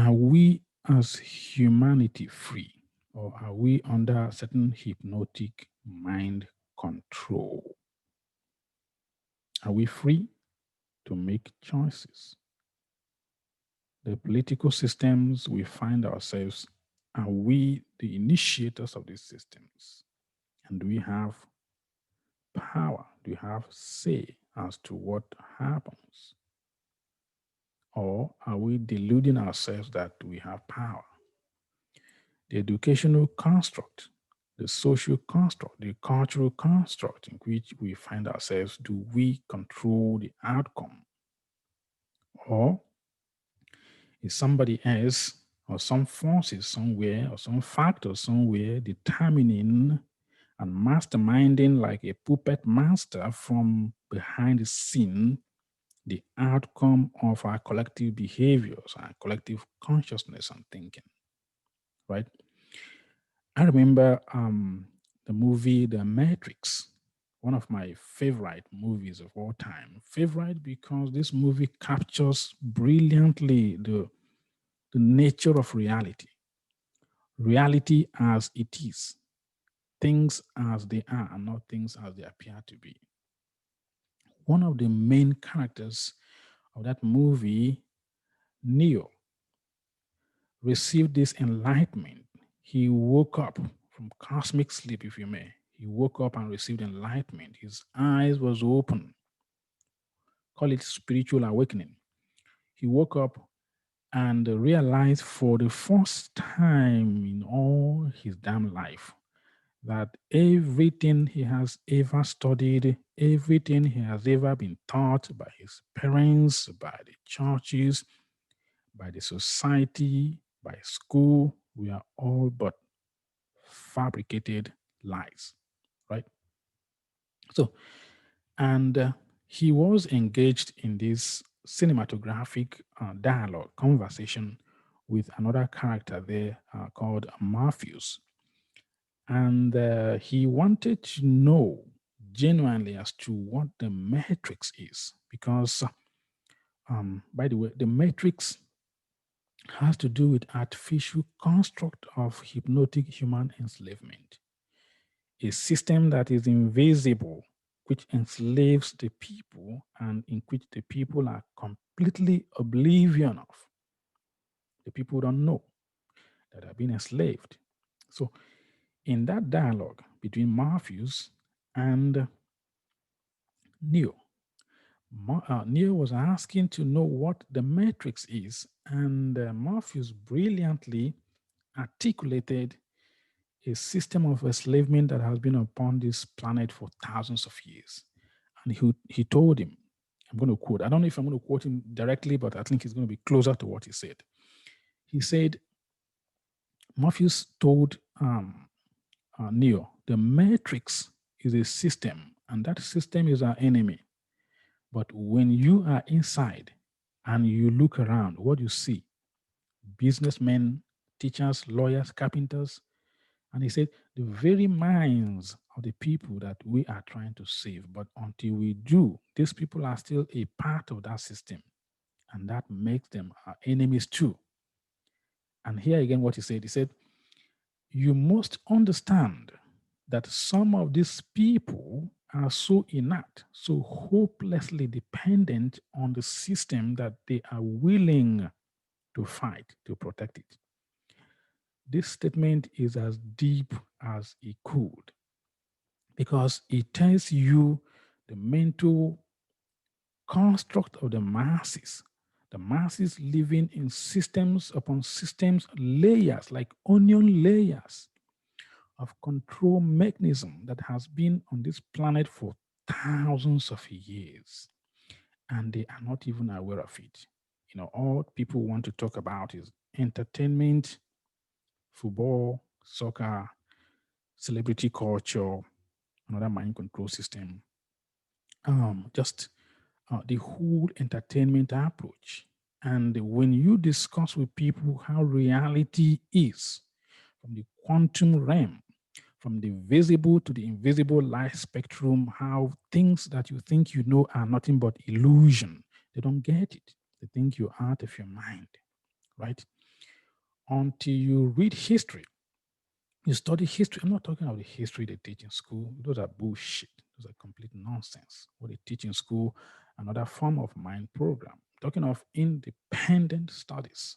Are we as humanity free, or are we under certain hypnotic mind control? Are we free to make choices? The political systems we find ourselves, are we the initiators of these systems? And do we have power? Do we have say as to what happens? Or are we deluding ourselves that we have power? The educational construct, the social construct, the cultural construct in which we find ourselves, do we control the outcome? Or is somebody else or some forces somewhere or some factor somewhere determining and masterminding like a puppet master from behind the scene the outcome of our collective behaviors, our collective consciousness and thinking, right? I remember the movie The Matrix, one of my favorite movies of all time. Favorite because this movie captures brilliantly the nature of reality. Reality as it is, things as they are, and not things as they appear to be. One of the main characters of that movie, Neo, received this enlightenment. He woke up from cosmic sleep, if you may. He woke up and received enlightenment. His eyes was open. Call it spiritual awakening. He woke up and realized for the first time in all his damn life that everything he has ever studied, everything he has ever been taught by his parents, by the churches, by the society, by school, we are all but fabricated lies, right? So, and he was engaged in this cinematographic dialogue, conversation with another character there called Morpheus. And he wanted to know genuinely as to what the matrix is, because, by the way, the matrix has to do with artificial construct of hypnotic human enslavement, a system that is invisible, which enslaves the people and in which the people are completely oblivion of. The people don't know that are being enslaved. So in that dialogue between Morpheus and Neo, Neo was asking to know what the matrix is, and Morpheus brilliantly articulated a system of enslavement that has been upon this planet for thousands of years. And he told him, I'm going to quote, I don't know if I'm going to quote him directly, but I think it's going to be closer to what he said. He said, Morpheus told Neo, the matrix is a system, and that system is our enemy. But when you are inside and you look around, what you see, businessmen, teachers, lawyers, carpenters, and he said, the very minds of the people that we are trying to save, but until we do, these people are still a part of that system, and that makes them our enemies too. And here again, what he said, you must understand that some of these people are so inert, so hopelessly dependent on the system that they are willing to fight to protect it. This statement is as deep as it could because it tells you the mental construct of the masses living in systems upon systems, layers like onion layers of control mechanism that has been on this planet for thousands of years, and they are not even aware of it. You know, all people want to talk about is entertainment, football, soccer, celebrity culture, another mind control system, just the whole entertainment approach. And when you discuss with people how reality is from the quantum realm, from the visible to the invisible light spectrum, how things that you think you know are nothing but illusion, they don't get it. They think you're out of your mind, right? until you read history. You study history. I'm not talking about the history they teach in school. Those are bullshit. Those are complete nonsense. What they teach in school, another form of mind program. I'm talking of independent studies.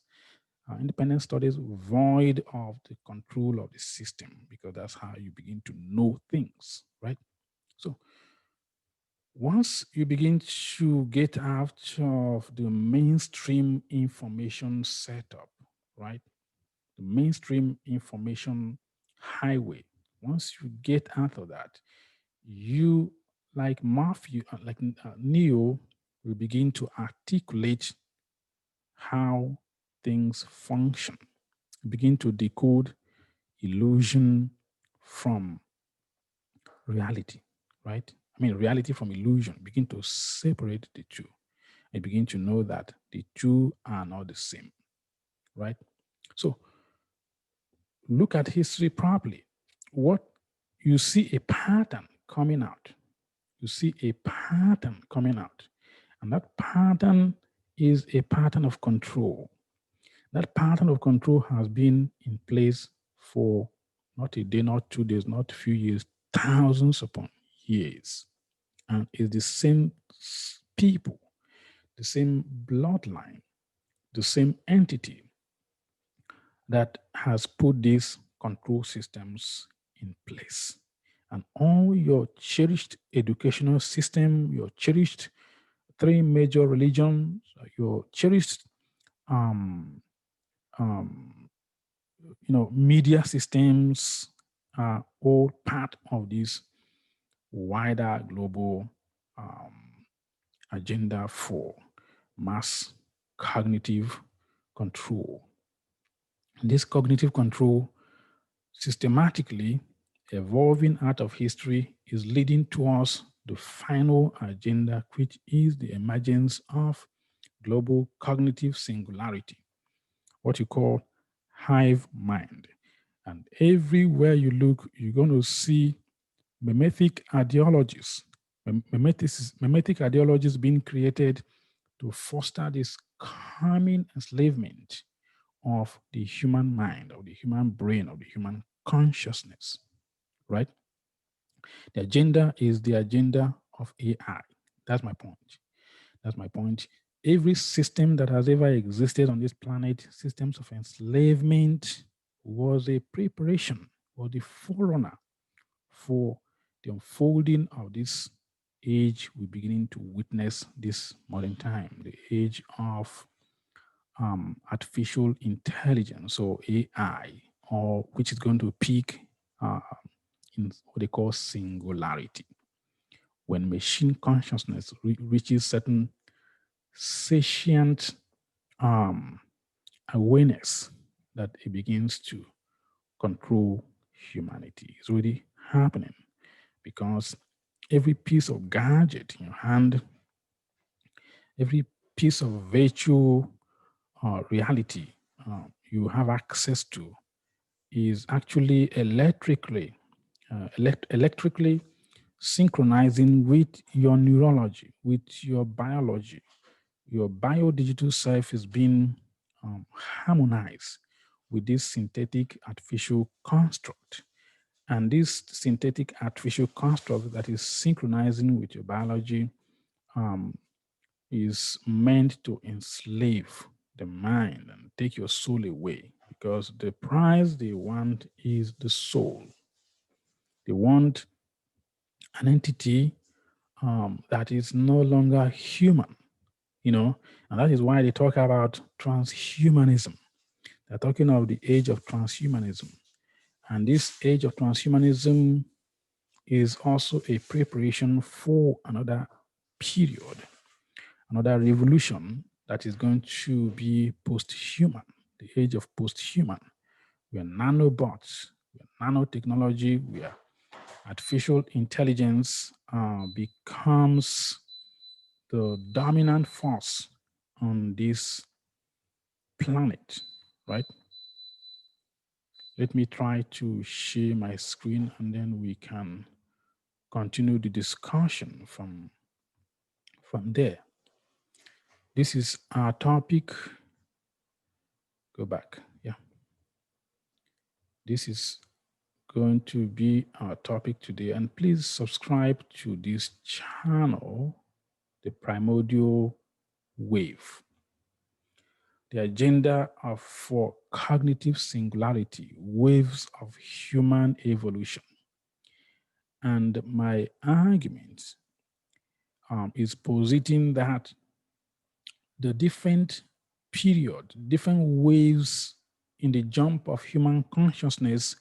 Independent studies void of the control of the system, because that's how you begin to know things, right? So once you begin to get out of the mainstream information setup, right? The mainstream information highway, once you get out of that, you, like Matthew, Neo, will begin to articulate how things function, begin to decode illusion from reality, right? I mean, reality from illusion, begin to separate the two and begin to know that the two are not the same, right? So look at history properly. What you see a pattern coming out. You see a pattern coming out. And that pattern is a pattern of control. That pattern of control has been in place for not a day, not 2 days, not a few years, thousands upon years. And it's the same people, the same bloodline, the same entity that has put these control systems in place. And all your cherished educational system, your cherished three major religions, your cherished um, um, media systems are all part of this wider global um, agenda for mass cognitive control. This cognitive control systematically evolving out of history is leading towards the final agenda, which is the emergence of global cognitive singularity, what you call hive mind. And everywhere you look, you're going to see mimetic ideologies, mimetic ideologies being created to foster this calming enslavement of the human mind, of the human brain, of the human consciousness, right? The agenda is the agenda of AI. That's my point. That's my point. Every system that has ever existed on this planet, systems of enslavement, was a preparation or the forerunner for the unfolding of this age we're beginning to witness this modern time, the age of artificial intelligence or AI, or which is going to peak uh, in what they call singularity. When machine consciousness reaches certain sentient um, awareness, that it begins to control humanity. It's really happening because every piece of gadget in your hand, every piece of virtual reality you have access to is actually electrically synchronizing with your neurology, with your biology. Your biodigital self is being harmonized with this synthetic artificial construct. And this synthetic artificial construct that is synchronizing with your biology um, is meant to enslave the mind and take your soul away, because the prize they want is the soul. They want an entity that is no longer human, and that is why they talk about transhumanism. They're talking of the age of transhumanism. And this age of transhumanism is also a preparation for another period, another revolution that is going to be post-human, the age of post-human, where nanobots, where nanotechnology, where artificial intelligence becomes the dominant force on this planet, right? Let me try to share my screen and then we can continue the discussion from there. This is our topic. Go back. Yeah. This is going to be our topic today. And please subscribe to this channel, The Primordial Wave. The agenda of for cognitive singularity, waves of human evolution. And my argument is positing that the different period, different waves in the jump of human consciousness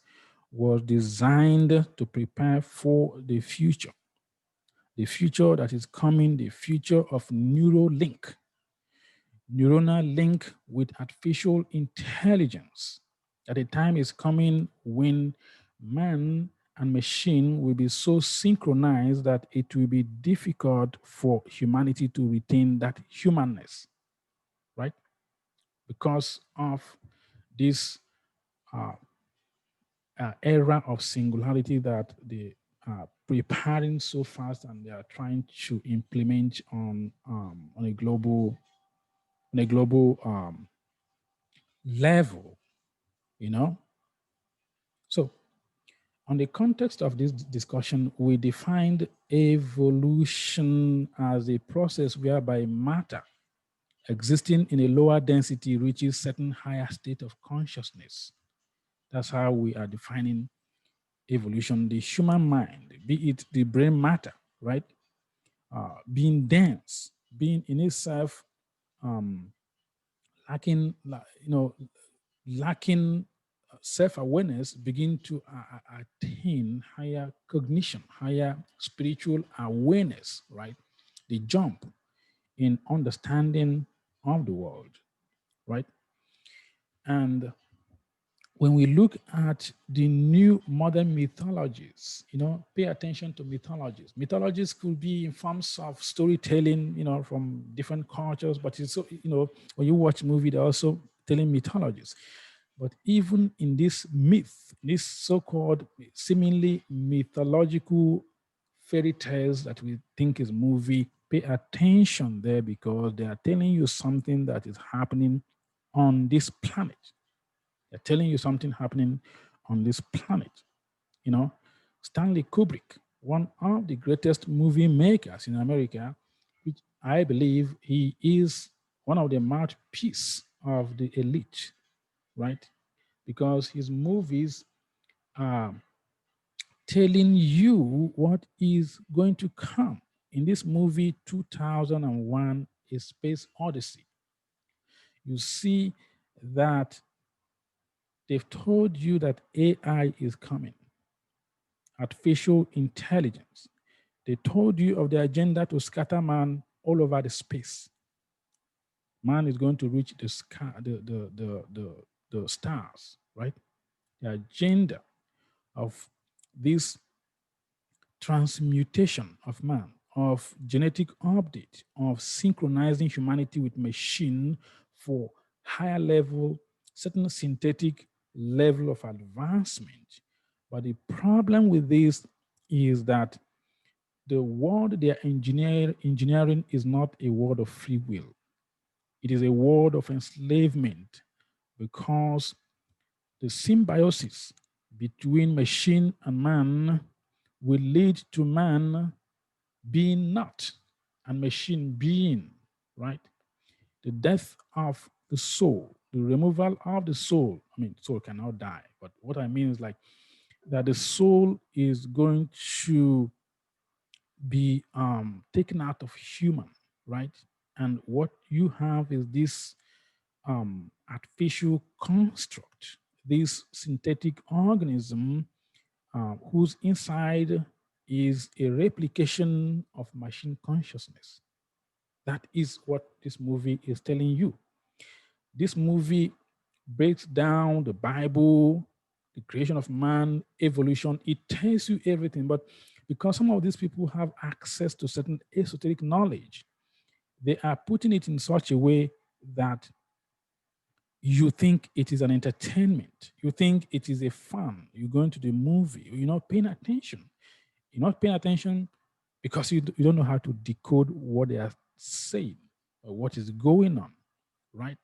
was designed to prepare for the future that is coming, the future of neural link with artificial intelligence. That the time is coming when man and machine will be so synchronized that it will be difficult for humanity to retain that humanness, right? Because of this uh, era of singularity that they are preparing so fast and they are trying to implement on a global level, you know. So, on the context of this discussion, we defined evolution as a process whereby matter existing in a lower density reaches certain higher state of consciousness. That's how we are defining evolution. The human mind, be it the brain matter, right? Being dense, being in itself lacking, lacking self-awareness, begin to attain higher cognition, higher spiritual awareness, right? The jump in understanding of the world, right? And when we look at the new modern mythologies, pay attention to mythologies. Mythologies could be in forms of storytelling, from different cultures, but it's so, when you watch movie, they're also telling mythologies. But even in this myth, this so-called seemingly mythological fairy tales that we think is movie, pay attention there because they are telling you something that is happening on this planet. They're telling you something happening on this planet. Stanley Kubrick, one of the greatest movie makers in America, which I believe he is one of the mouthpiece of the elite, right? Because his movies are telling you what is going to come. In this movie, 2001, A Space Odyssey, you see that they've told you that AI is coming, artificial intelligence. They told you of the agenda to scatter man all over the space. Man is going to reach the sky, the stars, right? The agenda of this transmutation of man, of genetic update, of synchronizing humanity with machine for higher level, certain synthetic level of advancement. But the problem with this is that the world they are engineering is not a world of free will. It is a world of enslavement because the symbiosis between machine and man will lead to man being not and machine being, right? The death of the soul, the removal of the soul. I mean, soul cannot die, but what I mean is like that the soul is going to be taken out of human, right? And what you have is this artificial construct, this synthetic organism whose inside is a replication of machine consciousness. That is what this movie is telling you. This movie breaks down the Bible, the creation of man, evolution. It tells you everything. But because some of these people have access to certain esoteric knowledge, they are putting it in such a way that you think it is an entertainment. You think it is a fun. You're going to the movie. You're not paying attention. You're not paying attention because you don't know how to decode what they are saying or what is going on, right?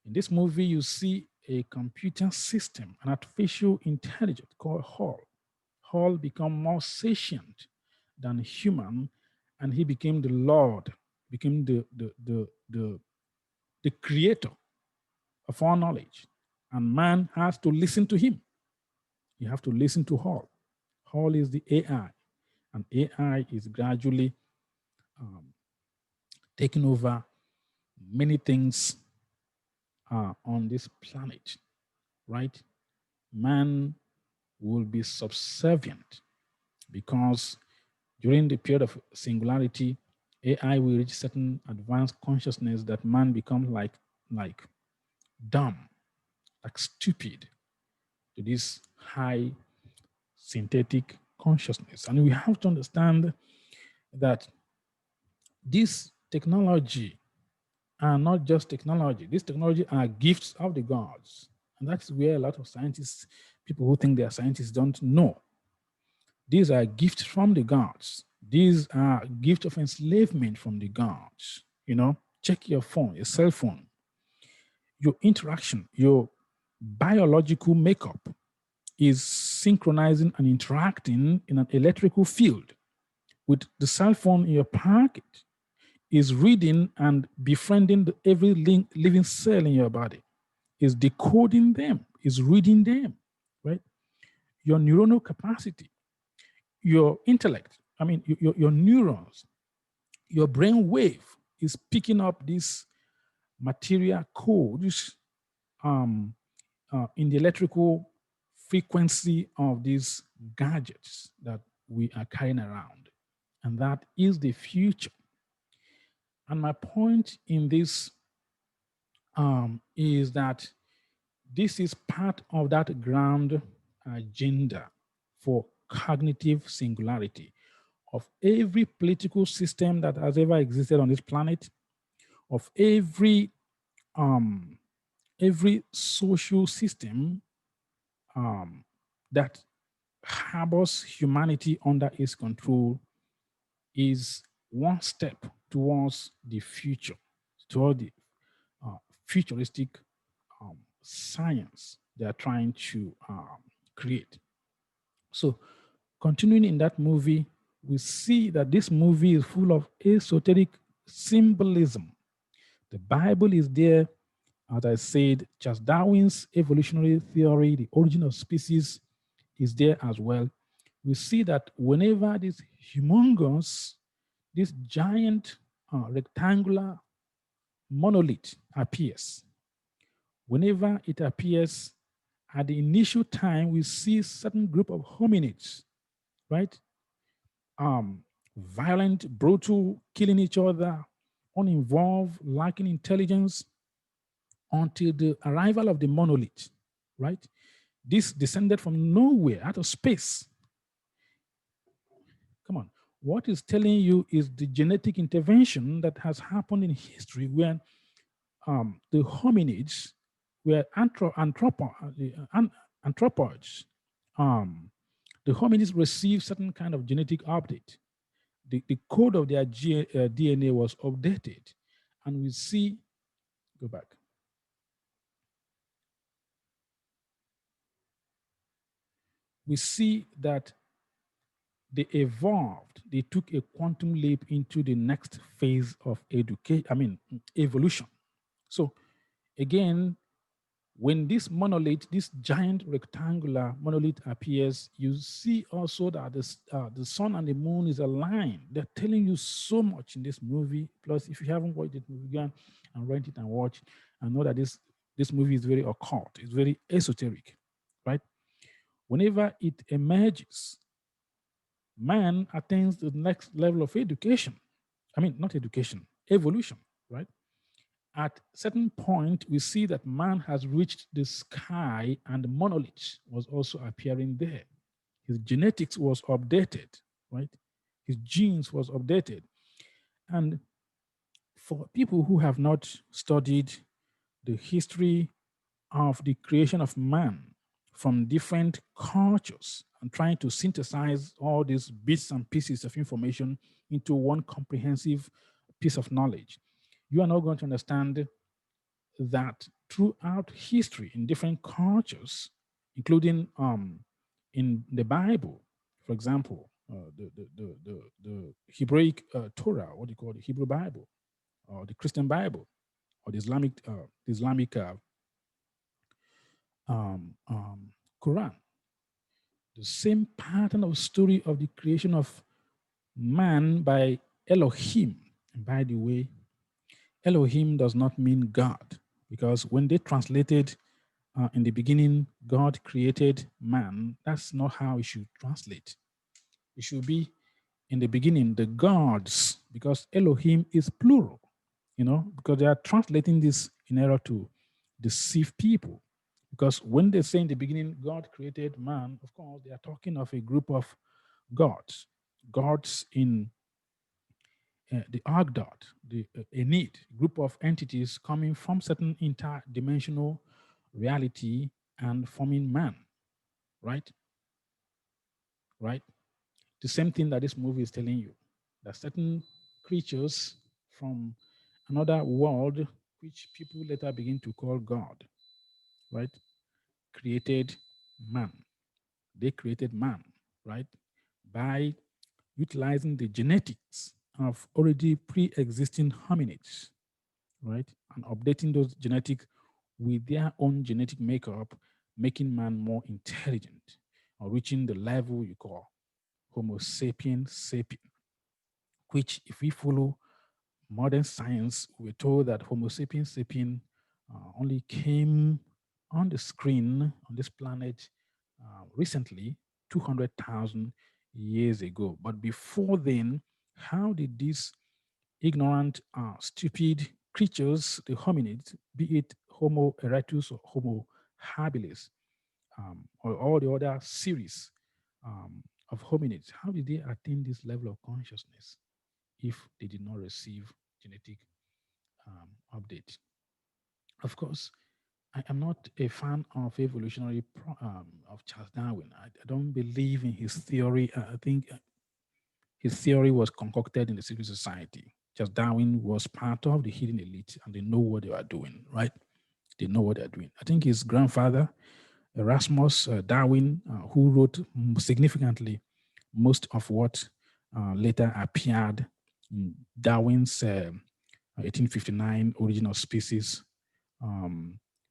In this movie, you see a computer system, an artificial intelligence called Hall. Hall became more sentient than human, and he became the Lord, became the creator of all knowledge. And man has to listen to him. You have to listen to Hall. Hall is the AI, and AI is gradually taking over many things on this planet, right? Man will be subservient because during the period of singularity, AI will reach certain advanced consciousness that man becomes like dumb, like stupid to this high synthetic consciousness. And we have to understand that this technology are not just technology. This technology are gifts of the gods. And that's where a lot of scientists, people who think they are scientists, don't know. These are gifts from the gods. These are gifts of enslavement from the gods. You know, check your phone, your cell phone, your interaction, your biological makeup is synchronizing and interacting in an electrical field with the cell phone in your pocket is reading and befriending every living cell in your body, is decoding them, is reading them, right? Your neuronal capacity, your intellect, I mean, your neurons, your brain wave is picking up this material codes um, in the electrical frequency of these gadgets that we are carrying around. And that is the future. And my point in this is that this is part of that grand agenda for cognitive singularity of every political system that has ever existed on this planet, of um, every social system that harbors humanity under its control is one step towards the future, toward the futuristic science they are trying to create. So, continuing in that movie, we see that this movie is full of esoteric symbolism. The Bible is there, as I said, Charles Darwin's evolutionary theory, the origin of species, is there as well. We see that whenever this humongous, this giant rectangular monolith appears, whenever it appears, at the initial time, we see certain group of hominids, right? Violent, brutal, killing each other, uninvolved, lacking intelligence, until the arrival of the monolith, right? This descended from nowhere, out of space. Come on. What is telling you is the genetic intervention that has happened in history when the hominids were anthropoids. The hominids received certain kind of genetic update. The code of their DNA was updated. And we see, go back. We see that they evolved, they took a quantum leap into the next phase of evolution. So again, when this monolith, this giant rectangular monolith appears, you see also that the sun and the moon is aligned. They're telling you so much in this movie. Plus, if you haven't watched it, go and rent it and watch and know that this movie is very occult. It's very esoteric, right? Whenever it emerges, man attains the next level of education. I mean, not education, evolution, right? At certain point, we see that man has reached the sky and the monolith was also appearing there. His genetics was updated, right? His genes was updated. And for people who have not studied the history of the creation of man from different cultures and trying to synthesize all these bits and pieces of information into one comprehensive piece of knowledge, you are not going to understand that throughout history in different cultures, including in the Bible. For example, the Hebraic Torah, what do you call the Hebrew Bible, or the Christian Bible, or the Islamic um, um, Quran. The same pattern of story of the creation of man by Elohim. And by the way, Elohim does not mean God, because when they translated in the beginning, God created man, that's not how it should translate. It should be in the beginning, the gods, because Elohim is plural, because they are translating this in order to deceive people. Because when they say in the beginning, God created man, of course, they are talking of a group of gods, gods in the Agdad, the Enid, group of entities coming from certain interdimensional reality and forming man, right? Right? The same thing that this movie is telling you, that certain creatures from another world, which people later begin to call God, right, created man. They created man, right, by utilizing the genetics of already pre-existing hominids, right, and updating those genetics with their own genetic makeup, making man more intelligent, or reaching the level you call Homo sapien sapien, which, if we follow modern science, we're told that Homo sapien sapien only came on the screen on this planet recently, 200,000 years ago. But before then, how did these ignorant, stupid creatures, the hominids, be it Homo erectus or Homo habilis, or all the other series of hominids, how did they attain this level of consciousness if they did not receive genetic update? Of course, I am not a fan of of Charles Darwin. I don't believe in his theory. I think his theory was concocted in the secret society. Charles Darwin was part of the hidden elite, and they know what they are doing, right? They know what they're doing. I think his grandfather, Erasmus Darwin, who wrote significantly most of what later appeared in Darwin's 1859 Origin of Species.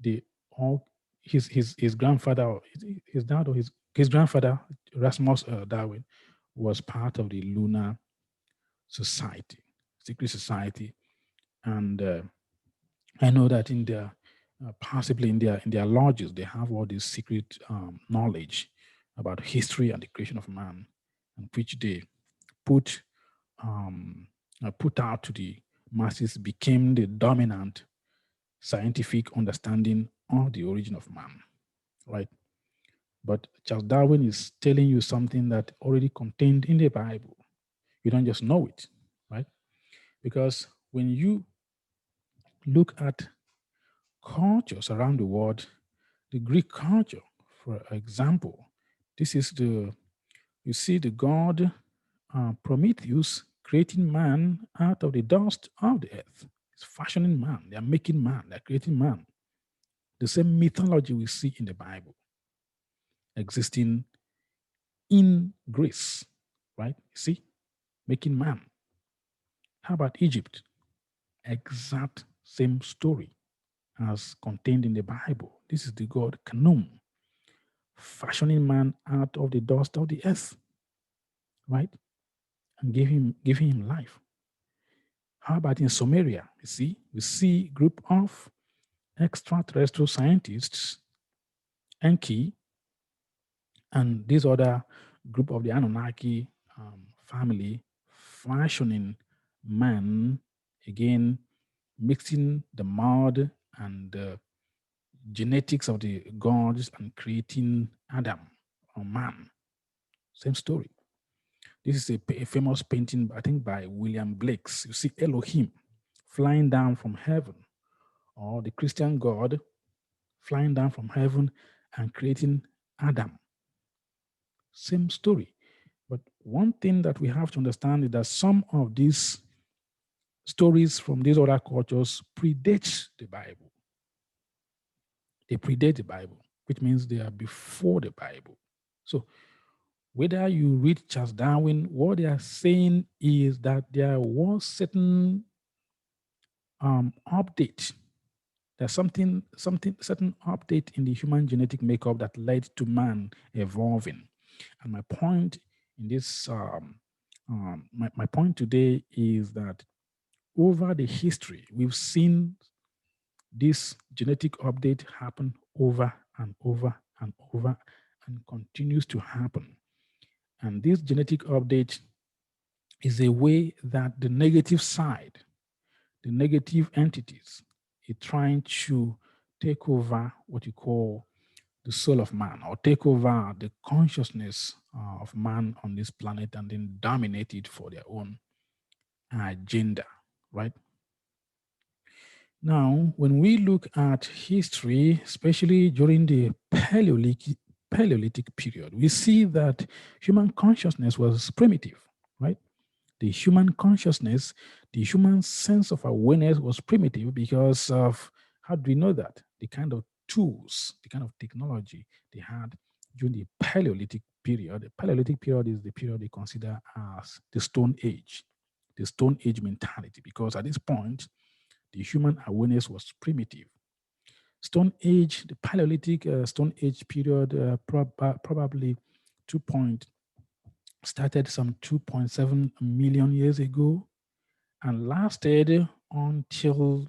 They all his grandfather, or his dad, or his grandfather, Erasmus Darwin, was part of the Lunar Society, secret society, and I know that in their possibly in their lodges they have all this secret knowledge about history and the creation of man, and which they put put out to the masses, became the dominant scientific understanding of the origin of man, right? But Charles Darwin is telling you something that already contained in the Bible. You don't just know it, right? Because when you look at cultures around the world, the Greek culture, for example, this is you see the god Prometheus creating man out of the dust of the earth. It's fashioning man, they are making man, they're creating man. The same mythology we see in the Bible existing in Greece, right? You see, making man. How about Egypt? Exact same story as contained in the Bible. This is the god Khnum, fashioning man out of the dust of the earth, right? And giving him life. How about in Sumeria? You see, we see group of extraterrestrial scientists, Enki, and this other group of the Anunnaki family fashioning man, again, mixing the mud and the genetics of the gods and creating Adam or man. Same story. This is a famous painting, I think, by William Blakes. You see Elohim flying down from heaven, or the Christian God flying down from heaven and creating Adam. Same story. But one thing that we have to understand is that some of these stories from these other cultures predates the Bible. They predate the Bible, which means they are before the Bible. So whether you read Charles Darwin, what they are saying is that there was certain update. There's certain update in the human genetic makeup that led to man evolving. And my point in this, my point today is that over the history, we've seen this genetic update happen over and over and over and continues to happen. And this genetic update is a way that the negative side, the negative entities, are trying to take over what you call the soul of man, or take over the consciousness of man on this planet and then dominate it for their own agenda, right? Now, when we look at history, especially during the Paleolithic period, we see that human consciousness was primitive, right? The human consciousness, the human sense of awareness was primitive because of, how do we know that? The kind of tools, the kind of technology they had during the Paleolithic period. The Paleolithic period is the period they consider as the Stone Age, the Stone Age mentality, because at this point, the human awareness was primitive. Stone Age, the Paleolithic Stone Age period, probably 2 point, started some 2.7 million years ago and lasted until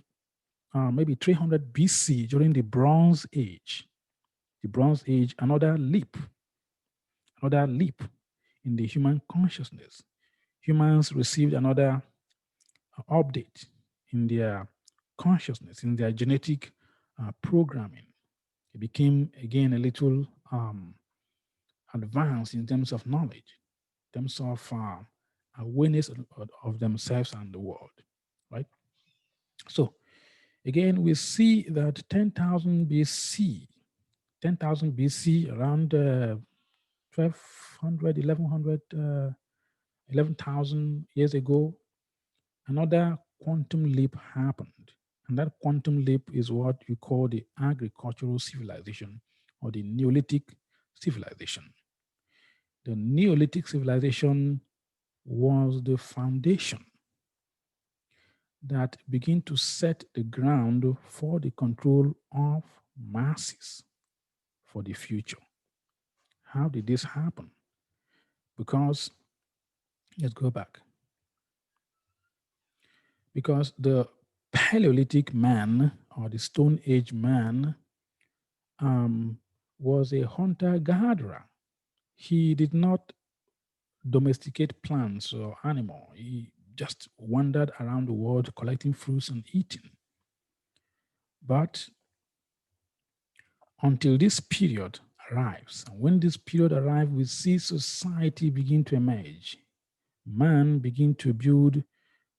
maybe 300 BC during the Bronze Age. The Bronze Age, another leap in the human consciousness. Humans received another update in their consciousness, in their genetic programming. It became again a little advanced in terms of knowledge, in terms of awareness of themselves and the world, right? So again, we see that 10,000 BC, 10,000 BC, around 1200, 1100, 11,000 years ago, another quantum leap happened. And that quantum leap is what you call the agricultural civilization or the Neolithic civilization. The Neolithic civilization was the foundation that began to set the ground for the control of masses for the future. How did this happen? Because, let's go back. Because the Paleolithic man or the Stone Age man was a hunter gatherer. He did not domesticate plants or animal. He just wandered around the world collecting fruits and eating. But until this period arrives, and when this period arrives, we see society begin to emerge. Man begin to build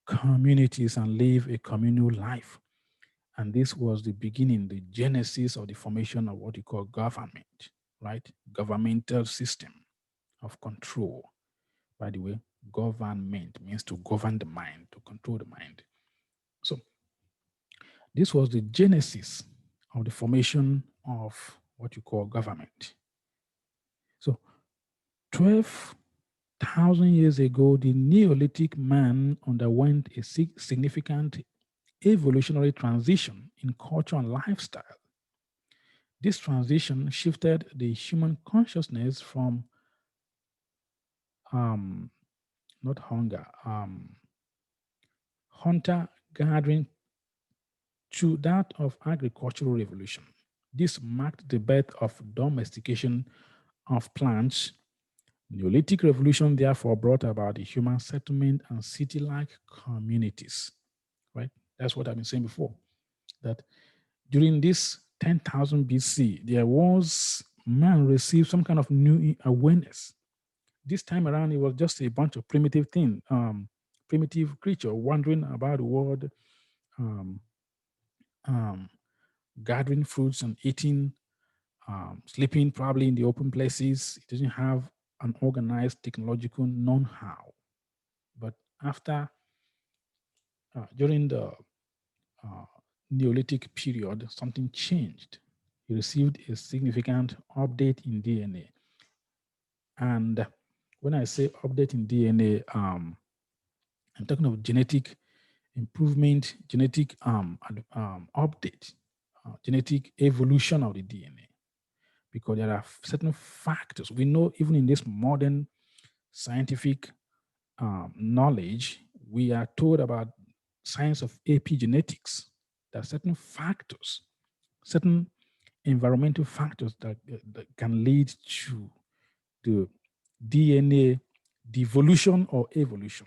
communities and live a communal life. And this was the beginning, the genesis of the formation of what you call government, right? Governmental system of control. By the way, government means to govern the mind, to control the mind. So this was the genesis of the formation of what you call government. So 12,000 years ago, the Neolithic man underwent a significant evolutionary transition in culture and lifestyle. This transition shifted the human consciousness from not hunger, hunter gathering to that of agricultural revolution. This marked the birth of domestication of plants. Neolithic revolution therefore brought about the human settlement and city-like communities, right? That's what I've been saying before, that during this 10,000 BC, there was man received some kind of new awareness. This time around, it was just a bunch of primitive thing, primitive creature wandering about the world, um, um, gathering fruits and eating, sleeping probably in the open places. It doesn't have an organized technological know-how. But after, during the Neolithic period, something changed. He received a significant update in DNA. And when I say update in DNA, I'm talking of genetic improvement, genetic update, genetic evolution of the DNA, because there are certain factors. We know even in this modern scientific knowledge, we are told about science of epigenetics. There are certain factors, certain environmental factors that can lead to the DNA devolution or evolution,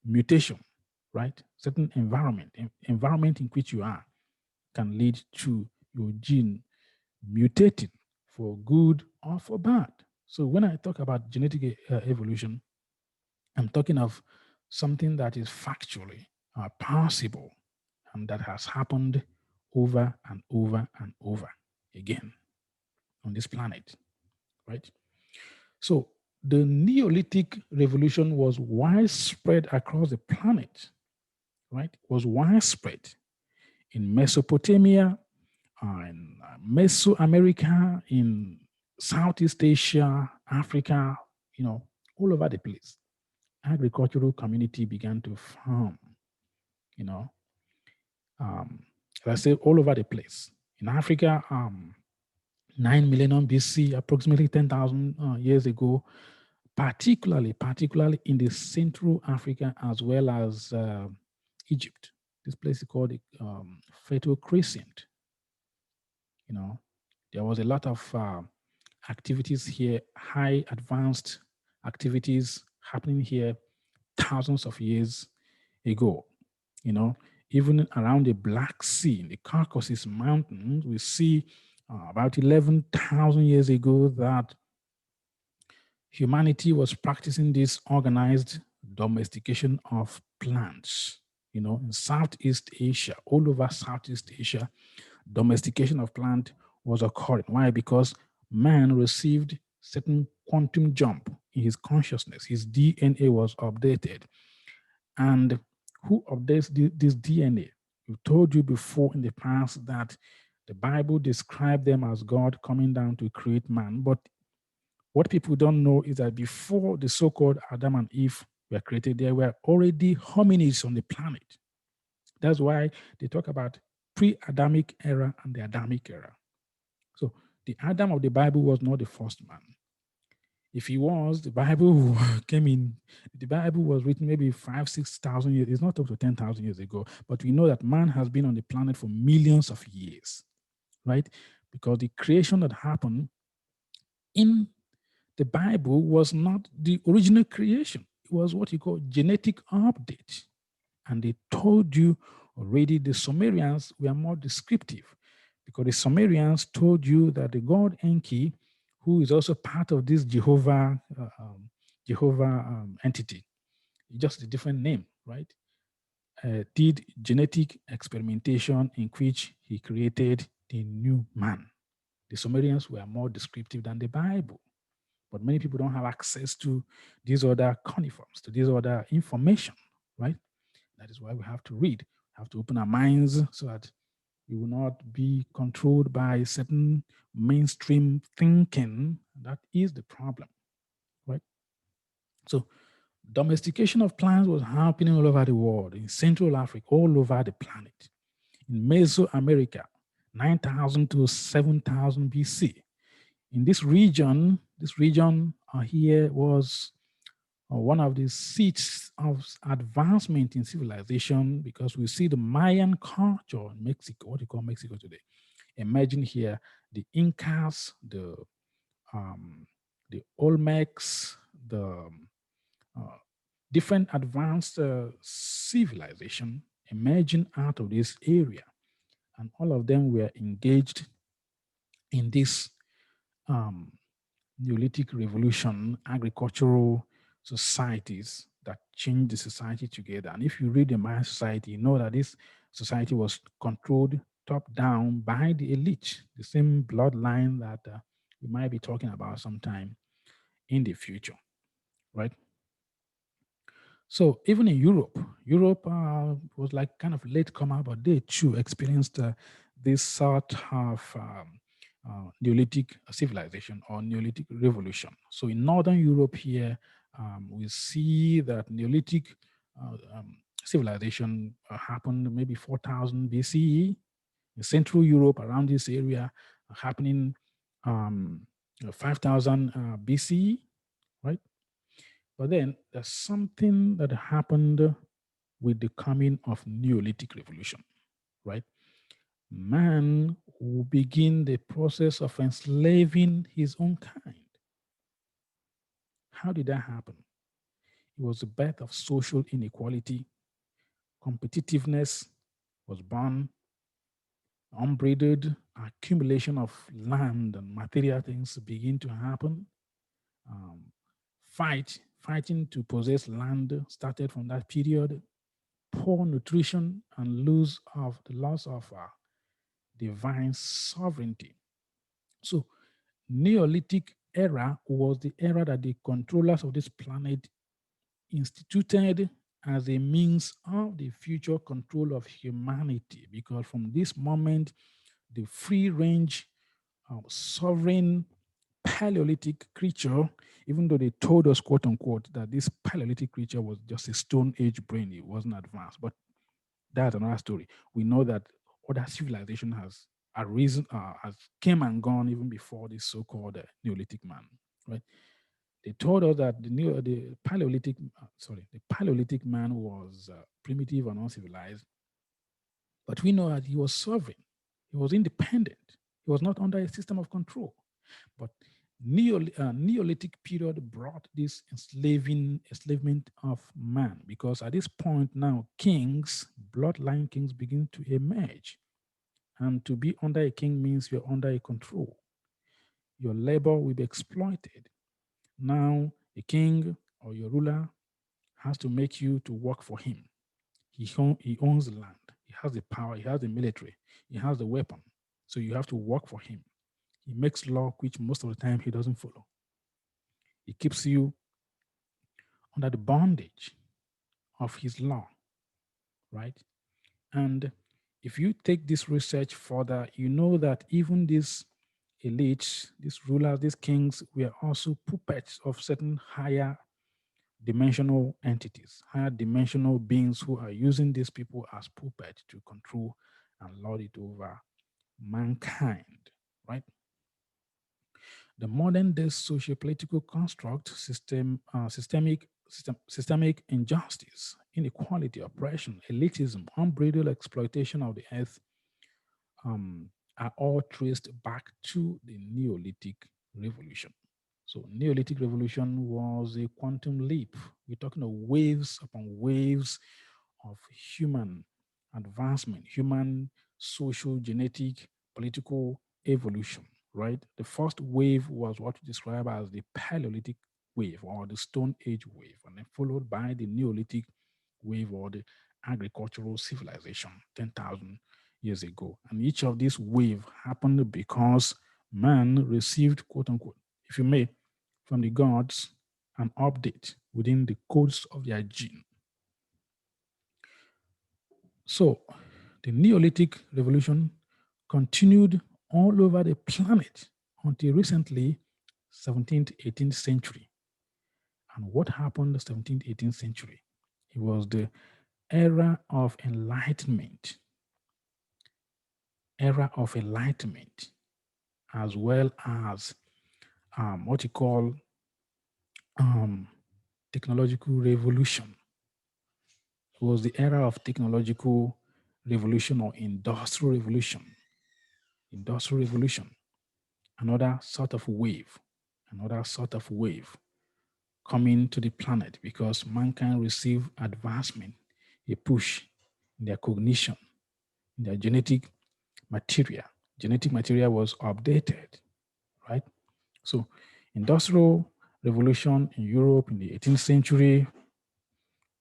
mutation, right? Certain environment in which you are can lead to your gene mutating for good or for bad. So when I talk about genetic evolution, I'm talking of something that is factually possible and that has happened over and over and over again on this planet, right? So the Neolithic revolution was widespread across the planet, right? Was widespread in Mesopotamia, in Mesoamerica, in Southeast Asia, Africa, all over the place. Agricultural community began to form, you know, let's say all over the place. In Africa, 9 millennium BC, approximately 10,000 years ago, particularly in the Central Africa as well as Egypt. This place is called the Fertile Crescent. There was a lot of activities here, high advanced activities happening here thousands of years ago. Even around the Black Sea, in the Caucasus Mountains, we see about 11,000 years ago that humanity was practicing this organized domestication of plants. In Southeast Asia, all over Southeast Asia, domestication of plant was occurring. Why? Because man received certain quantum jump in his consciousness. His DNA was updated. And who updates this DNA? We told you before in the past that the Bible described them as God coming down to create man. But what people don't know is that before the so-called Adam and Eve were created, there were already hominids on the planet. That's why they talk about pre-Adamic era and the Adamic era. So the Adam of the Bible was not the first man. If he was, the Bible came in, the Bible was written maybe 5,000-6,000 years. It's not up to 10,000 years ago, but we know that man has been on the planet for millions of years, right? Because the creation that happened in the Bible was not the original creation. It was what you call genetic update. And they told you already the Sumerians were more descriptive, because the Sumerians told you that the god Enki, who is also part of this Jehovah entity, just a different name, right? Did genetic experimentation in which he created the new man. The Sumerians were more descriptive than the Bible. But many people don't have access to these other cuneiforms, to this other information, right? That is why we have to read, have to open our minds so that we will not be controlled by certain mainstream thinking. That is the problem, right? So domestication of plants was happening all over the world, in Central Africa, all over the planet. In Mesoamerica, 9,000 to 7,000 BC. In this region here was one of the seats of advancement in civilization, because we see the Mayan culture in Mexico, what you call Mexico today, emerging here. The Incas, the Olmecs, the different advanced civilization emerging out of this area. And all of them were engaged in this Neolithic revolution, agricultural societies that changed the society together. And if you read the Mayan society, you know that this society was controlled top down by the elite, the same bloodline that we might be talking about sometime in the future, right? So even in Europe was like kind of late comer, but they too experienced this sort of Neolithic civilization or Neolithic revolution. So in Northern Europe here, we see that Neolithic civilization happened maybe 4000 BCE. In Central Europe, around this area, happening 5000 BCE, right? But then there's something that happened with the coming of Neolithic revolution, right? Man will begin the process of enslaving his own kind. How did that happen? It was the birth of social inequality. Competitiveness was born, unbridled accumulation of land and material things begin to happen. Um, fighting to possess land started from that period. Poor nutrition and the loss of divine sovereignty. So Neolithic era was the era that the controllers of this planet instituted as a means of the future control of humanity, because from this moment, the free range, sovereign Paleolithic creature, even though they told us, quote unquote, that this Paleolithic creature was just a Stone Age brain, it wasn't advanced, but that's another story. We know that other civilization has arisen, has came and gone even before this so-called Neolithic man, right? They told us that the Paleolithic man was primitive and uncivilized, but we know that he was sovereign, he was independent, he was not under a system of control. But Neolithic period brought this enslavement of man, because at this point now, bloodline kings begin to emerge. And to be under a king means you're under a control. Your labor will be exploited. Now, a king or your ruler has to make you to work for him. He owns the land. He has the power. He has the military. He has the weapon. So you have to work for him. He makes law, which most of the time he doesn't follow. He keeps you under the bondage of his law, right? And if you take this research further, you know that even these elites, these rulers, these kings were also puppets of certain higher dimensional entities, higher dimensional beings who are using these people as puppets to control and lord it over mankind, right? The modern day socio-political construct, systemic injustice, inequality, oppression, elitism, unbridled exploitation of the earth are all traced back to the Neolithic Revolution. So Neolithic Revolution was a quantum leap. We're talking of waves upon waves of human advancement, human social, genetic, political evolution, right? The first wave was what we describe as the Paleolithic wave or the Stone Age wave, and then followed by the Neolithic wave or the agricultural civilization 10,000 years ago. And each of these waves happened because man received, quote unquote, if you may, from the gods an update within the codes of their gene. So the Neolithic revolution continued all over the planet until recently, 17th, 18th century. And what happened in the 17th, 18th century? It was the era of enlightenment, as well as what you call um, technological revolution. It was the era of technological revolution or industrial revolution. Industrial revolution, another sort of wave coming to the planet because mankind received advancement, a push in their cognition, in their genetic material. Genetic material was updated, right? So, industrial revolution in Europe in the 18th century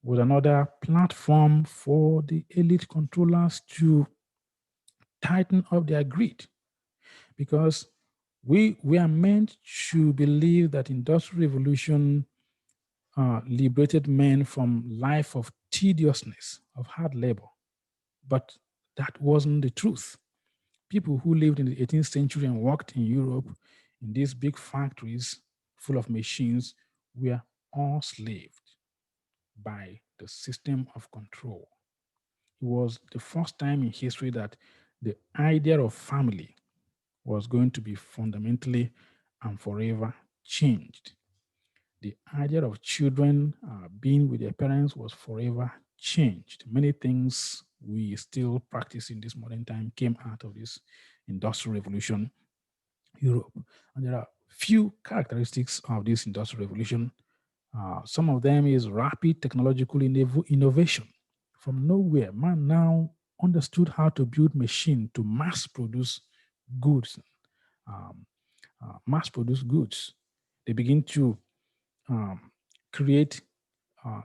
was another platform for the elite controllers to tighten up their grid, because we are meant to believe that industrial revolution liberated men from life of tediousness, of hard labor. But that wasn't the truth. People who lived in the 18th century and worked in Europe in these big factories full of machines were all slaved by the system of control. It was the first time in history that the idea of family was going to be fundamentally and forever changed. The idea of children being with their parents was forever changed. Many things we still practice in this modern time came out of this industrial revolution, Europe. And there are few characteristics of this industrial revolution. Some of them is rapid technological innovation. From nowhere, man now understood how to build machine to mass produce goods, um, mass produce goods. They begin to um, create uh,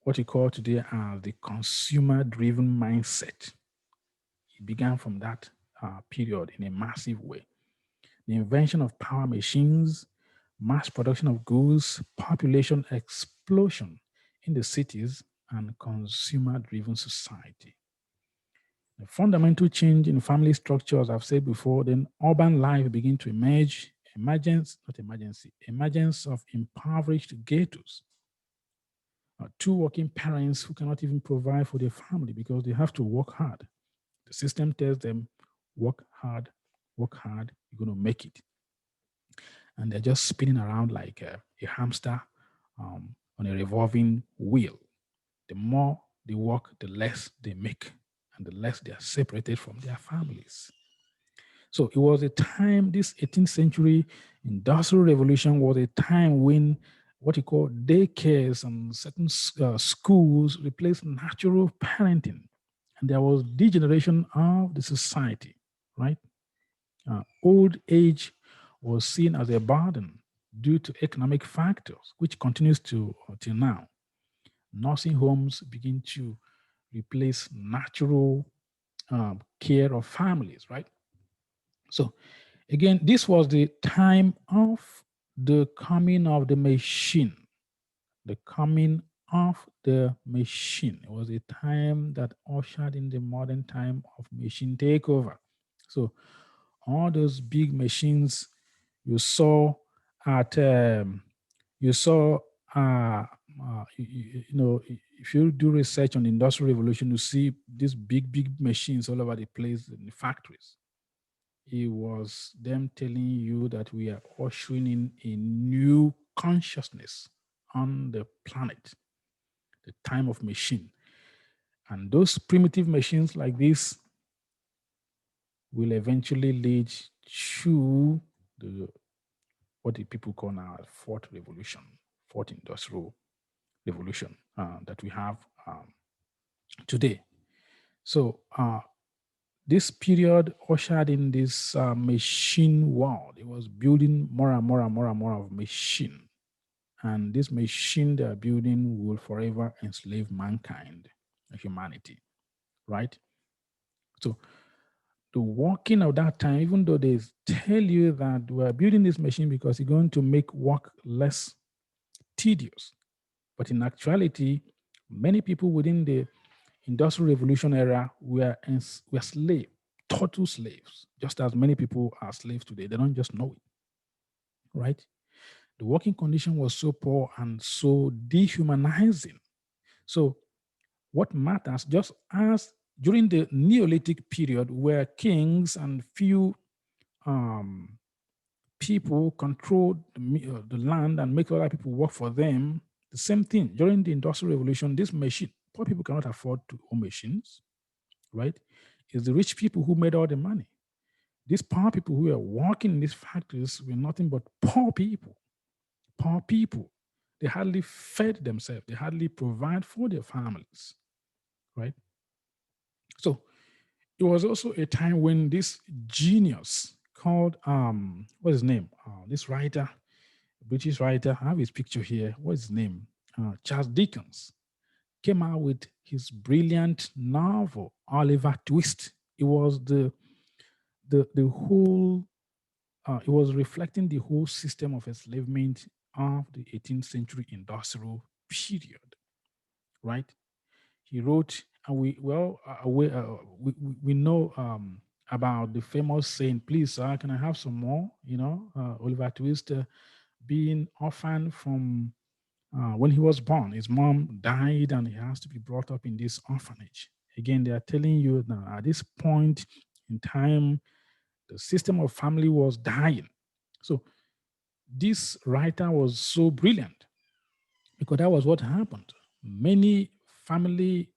what you call today as the consumer driven mindset. It began from that period in a massive way. The invention of power machines, mass production of goods, population explosion in the cities, and consumer driven society. The fundamental change in family structure, as I've said before, then urban life begin to emerge, emergence of impoverished ghettos. Two working parents who cannot even provide for their family because they have to work hard. The system tells them, work hard, you're going to make it. And they're just spinning around like a hamster on a revolving wheel. The more they work, the less they make, and the less they are separated from their families. So it was a time, this 18th century industrial revolution was a time when what you call daycares and certain schools replaced natural parenting. And there was degeneration of the society, right? Old age was seen as a burden due to economic factors, which continues to till now. Nursing homes begin to replace natural care of families, right? So again, this was the time of the coming of the machine. The coming of the machine. It was a time that ushered in the modern time of machine takeover. So all those big machines you saw at you saw you know, if you do research on the industrial revolution, you see these big machines all over the place in the factories. It was them telling you that we are ushering in a new consciousness on the planet, the time of machine. And those primitive machines like this will eventually lead to the what the people call now fourth revolution, fourth industrial revolution that we have today. So this period ushered in this machine world. It was building more and more and more and more of machine. And this machine they are building will forever enslave mankind, humanity, right? So the working of that time, even though they tell you that we're building this machine because it's going to make work less tedious, but in actuality, many people within the industrial revolution era were slaves, total slaves, just as many people are slaves today. They don't just know it, right? The working condition was so poor and so dehumanizing. So what matters, just as during the Neolithic period, where kings and few um, people controlled the land and make other people work for them, the same thing during the Industrial Revolution. This machine, poor people cannot afford to own machines, right? It's the rich people who made all the money. These poor people who are working in these factories were nothing but poor people. Poor people. They hardly fed themselves. They hardly provide for their families, right? So it was also a time when this genius called what's his name? This writer, British writer. I have his picture here. What's his name? Charles Dickens came out with his brilliant novel Oliver Twist. It was the whole. It was reflecting the whole system of enslavement of the 18th century industrial period, right? He wrote, and we know about the famous saying, please, sir, can I have some more? Oliver Twist being orphaned from when he was born. His mom died and he has to be brought up in this orphanage. Again, they are telling you that at this point in time, the system of family was dying. So this writer was so brilliant because that was what happened. Many family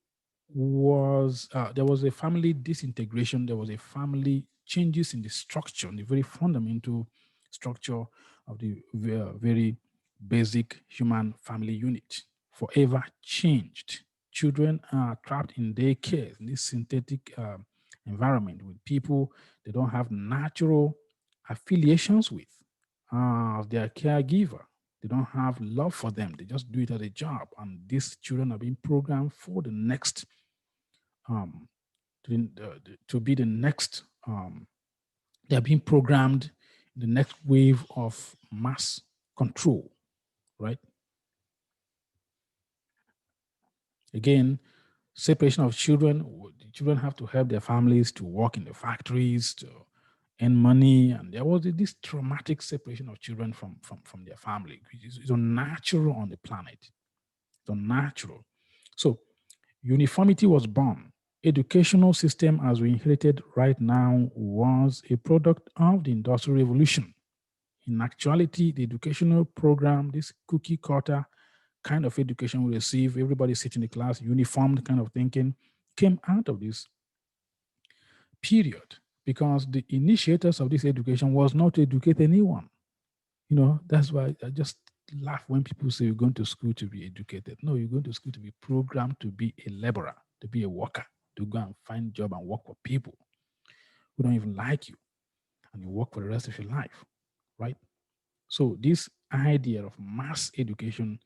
was there was a family disintegration. There was a family changes in the structure, in the very fundamental structure of the very basic human family unit. Forever changed. Children are trapped in daycare in this synthetic environment with people they don't have natural affiliations with their caregiver. They don't have love for them. They just do it as a job. And these children are being programmed for the next, um, to be the next, they are being programmed in the next wave of mass control, right? Again, separation of children. The children have to help their families to work in the factories, to earn money. And there was this traumatic separation of children from their family, which is unnatural on the planet. It's unnatural. So uniformity was born. Educational system as we inherited right now was a product of the Industrial Revolution. In actuality, the educational program, this cookie cutter kind of education we receive, everybody sitting in the class, uniformed kind of thinking, came out of this period because the initiators of this education was not to educate anyone. That's why I just laugh when people say you're going to school to be educated. No, you're going to school to be programmed to be a laborer, to be a worker, to go and find job and work for people who don't even like you, and you work for the rest of your life, right? So this idea of mass education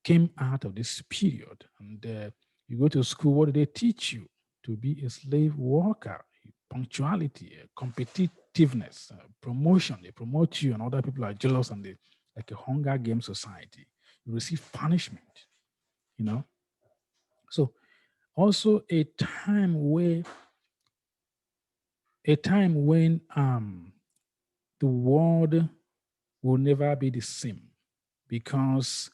came out of this period. And you go to school, what do they teach you? To be a slave worker, punctuality, competitiveness, promotion. They promote you, and other people are jealous, and they like a Hunger Game society. You receive punishment, you know. So also a time when the world will never be the same because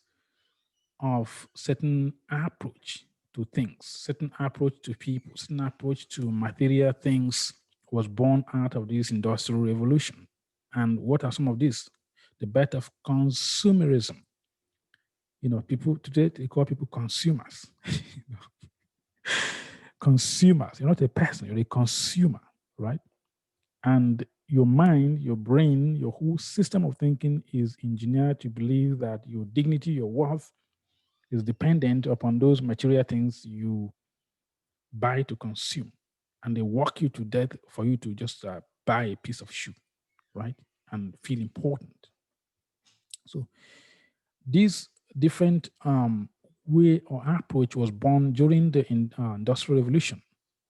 of certain approach to things, certain approach to people, certain approach to material things was born out of this industrial revolution. And what are some of these? The birth of consumerism. People today, they call people consumers. Consumers. You're not a person, you're a consumer, right? And your mind, your brain, your whole system of thinking is engineered to believe that your dignity, your worth is dependent upon those material things you buy to consume. And they work you to death for you to just buy a piece of shoe, right? And feel important. So this different way or approach was born during the Industrial Revolution.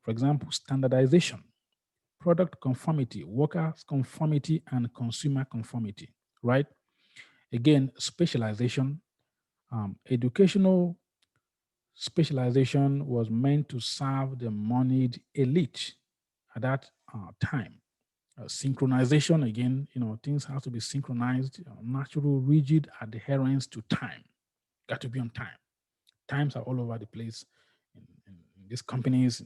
For example, standardization, product conformity, workers conformity, and consumer conformity, right? Again, specialization, educational specialization was meant to serve the moneyed elite at that time. Synchronization, again, things have to be synchronized, natural, rigid adherence to time. Got to be on time. Times are all over the place in these companies.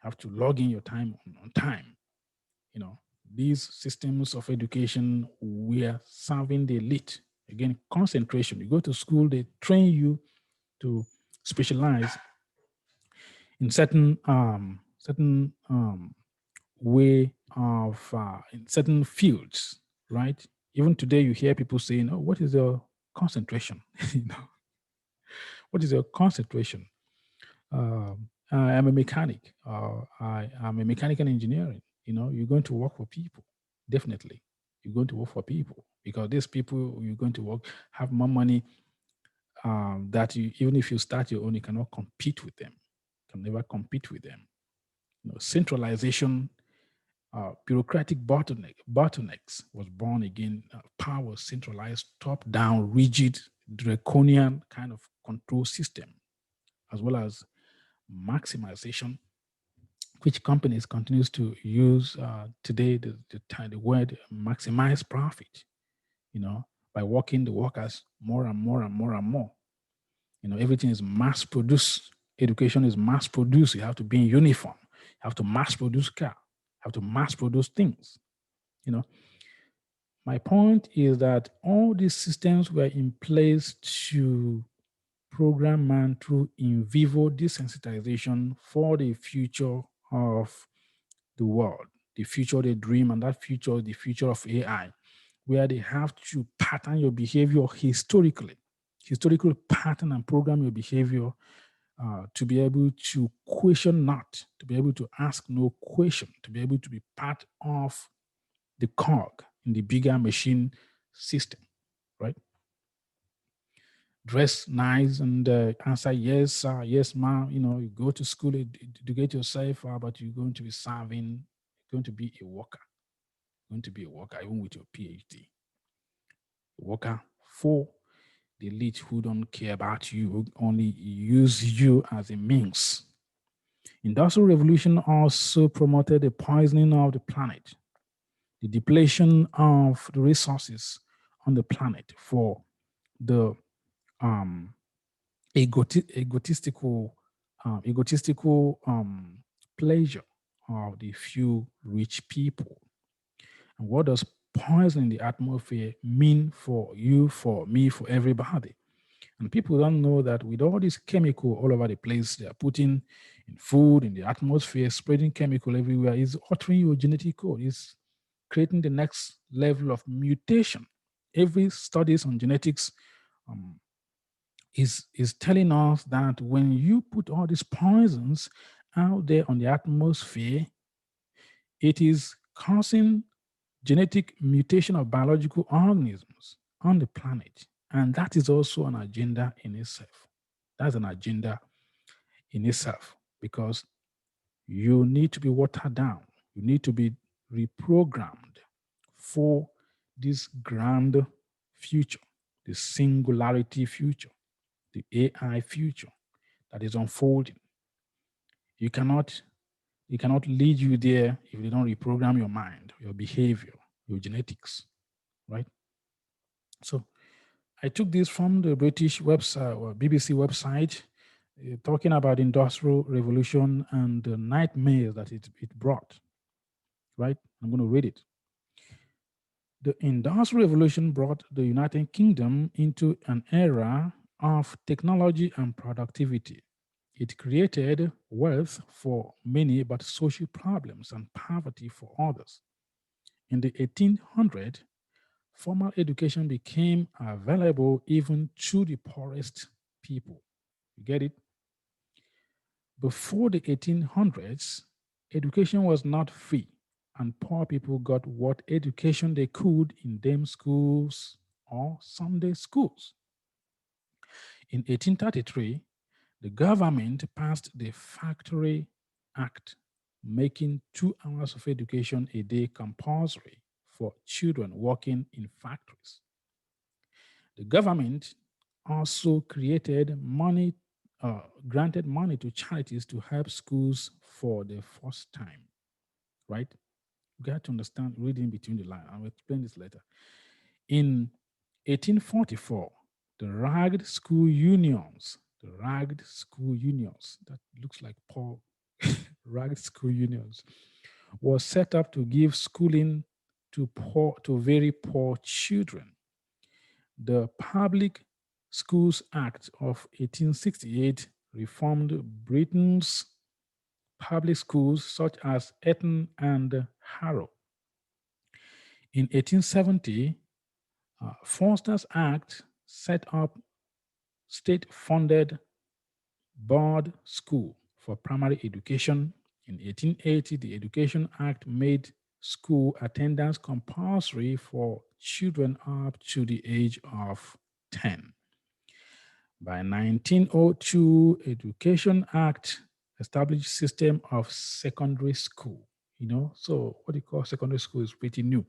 Have to log in your time on time. These systems of education were serving the elite. Again, concentration. You go to school, they train you to specialize in certain way of in certain fields, right? Even today, you hear people saying, "Oh, what is your concentration?" you know, what is your concentration? I'm a mechanic. I am a mechanical engineering. You're going to work for people. Definitely, you're going to work for people because these people you're going to work have more money that you, even if you start your own, you cannot compete with them. You can never compete with them. Centralization, bureaucratic bottlenecks was born again. Power was centralized, top-down, rigid, draconian kind of control system, as well as maximization, which companies continues to use today the word maximize profit, by working the workers more and more and more and more. Everything is mass produced. Education is mass produced. You have to be in uniform. You have to mass produce car. You have to mass produce things. My point is that all these systems were in place to program man through in vivo desensitization for the future of the world, the future they dream, and that future, the future of AI, where they have to pattern your behavior historical pattern and program your behavior to be able to question not, to be able to ask no question, to be able to be part of the cog in the bigger machine system, right? Dress nice and answer yes, yes, ma'am. You go to school, educate yourself, but you're going to be serving, you're going to be a worker, even with your PhD. A worker for the elite who don't care about you, who only use you as a means. Industrial revolution also promoted the poisoning of the planet, the depletion of the resources on the planet for the um, egotistical pleasure of the few rich people. And what does poisoning the atmosphere mean for you, for me, for everybody? And people don't know that with all this chemical all over the place, they are putting in food, in the atmosphere, spreading chemical everywhere, is altering your genetic code, is creating the next level of mutation. Every studies on genetics um, is telling us that when you put all these poisons out there on the atmosphere, it is causing genetic mutation of biological organisms on the planet. And that is also an agenda in itself. That's an agenda in itself because you need to be watered down. You need to be reprogrammed for this grand future, the singularity future, the AI future that is unfolding. You cannot lead you there if they don't reprogram your mind, your behavior, your genetics, right? So I took this from the British website or BBC website, talking about industrial revolution and the nightmares that it brought, right? I'm going to read it. The Industrial Revolution brought the United Kingdom into an era of technology and productivity. It created wealth for many, but social problems and poverty for others. In the 1800s, formal education became available even to the poorest people. You get it? Before the 1800s, education was not free, and poor people got what education they could in them schools or Sunday schools. In 1833, the government passed the Factory Act, making 2 hours of education a day compulsory for children working in factories. The government also created money, granted money to charities to help schools for the first time, right? You got to understand, reading between the lines. I'll explain this later. In 1844, the ragged school unions, that looks like poor, ragged school unions, was set up to give schooling to very poor children. The Public Schools Act of 1868 reformed Britain's public schools such as Eton and Harrow. In 1870, Foster's Act set up state-funded board school for primary education. In 1880, the Education Act made school attendance compulsory for children up to the age of 10. By 1902, Education Act established system of secondary school. So what you call secondary school is pretty new.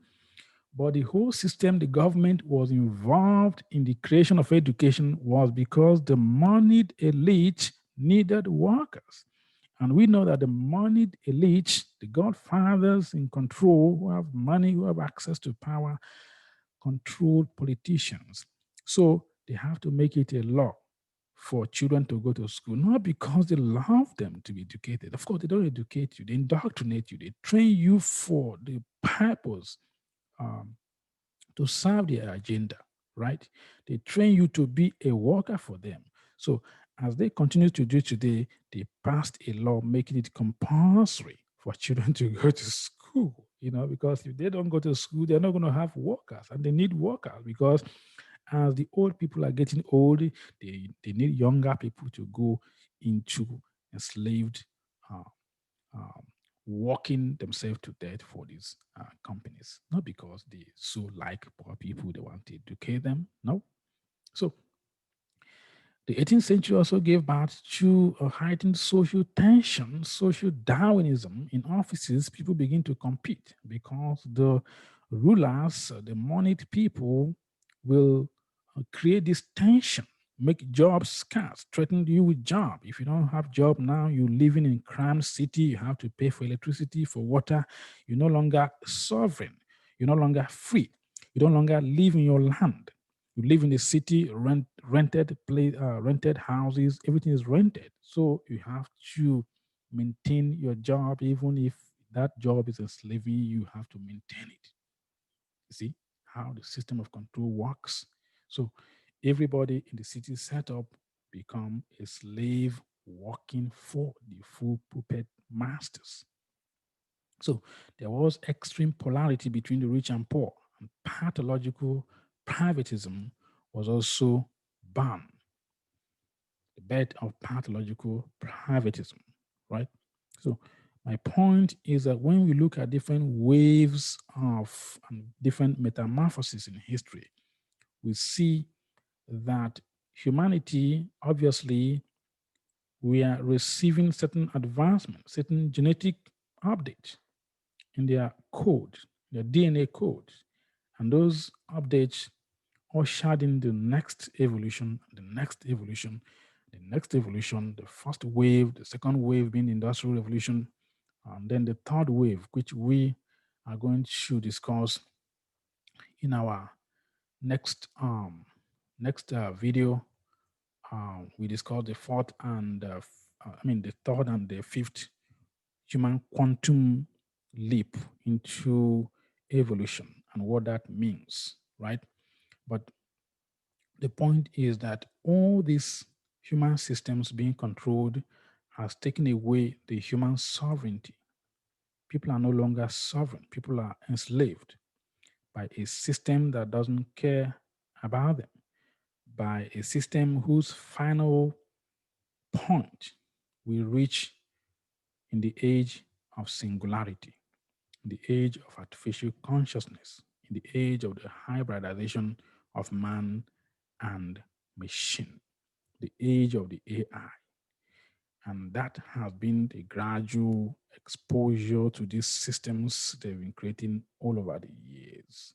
But the whole system, the government was involved in the creation of education was because the moneyed elite needed workers. And we know that the moneyed elite, the godfathers in control, who have money, who have access to power, control politicians. So they have to make it a law for children to go to school, not because they love them to be educated. Of course, they don't educate you, they indoctrinate you, they train you for the purpose um, to serve their agenda, right? They train you to be a worker for them. So as they continue to do today, they passed a law making it compulsory for children to go to school, because if they don't go to school, they're not going to have workers, and they need workers because as the old people are getting old, they need younger people to go into enslaved uh, um, working themselves to death for these companies, not because they so like poor people, they want to educate them. No. So the 18th century also gave birth to a heightened social tension, social Darwinism. In offices, people begin to compete because the rulers, the moneyed people, will create this tension, make jobs scarce, threaten you with job. If you don't have job now, you're living in crime city, you have to pay for electricity, for water. You're no longer sovereign. You're no longer free. You no longer live in your land. You live in the city, rented houses, everything is rented. So you have to maintain your job, even if that job is a slavery, you have to maintain it. You see how the system of control works. So everybody in the city setup become a slave working for the full puppet masters. So there was extreme polarity between the rich and poor, and pathological privatism was also banned. The birth of pathological privatism, right? So my point is that when we look at different waves of different metamorphoses in history, we see that humanity, obviously, we are receiving certain advancement, certain genetic updates in their code, their DNA code. And those updates ushered in the next evolution, the next evolution, the next evolution, the first wave, the second wave being the Industrial Revolution, and then the third wave, which we are going to discuss in our next video. We discuss the fourth and the third and the fifth human quantum leap into evolution and what that means, right? But the point is that all these human systems being controlled has taken away the human sovereignty. People are no longer sovereign. People are enslaved by a system that doesn't care about them, by a system whose final point will reach in the age of singularity, in the age of artificial consciousness, in the age of the hybridization of man and machine, the age of the AI. And that has been the gradual exposure to these systems they've been creating all over the years.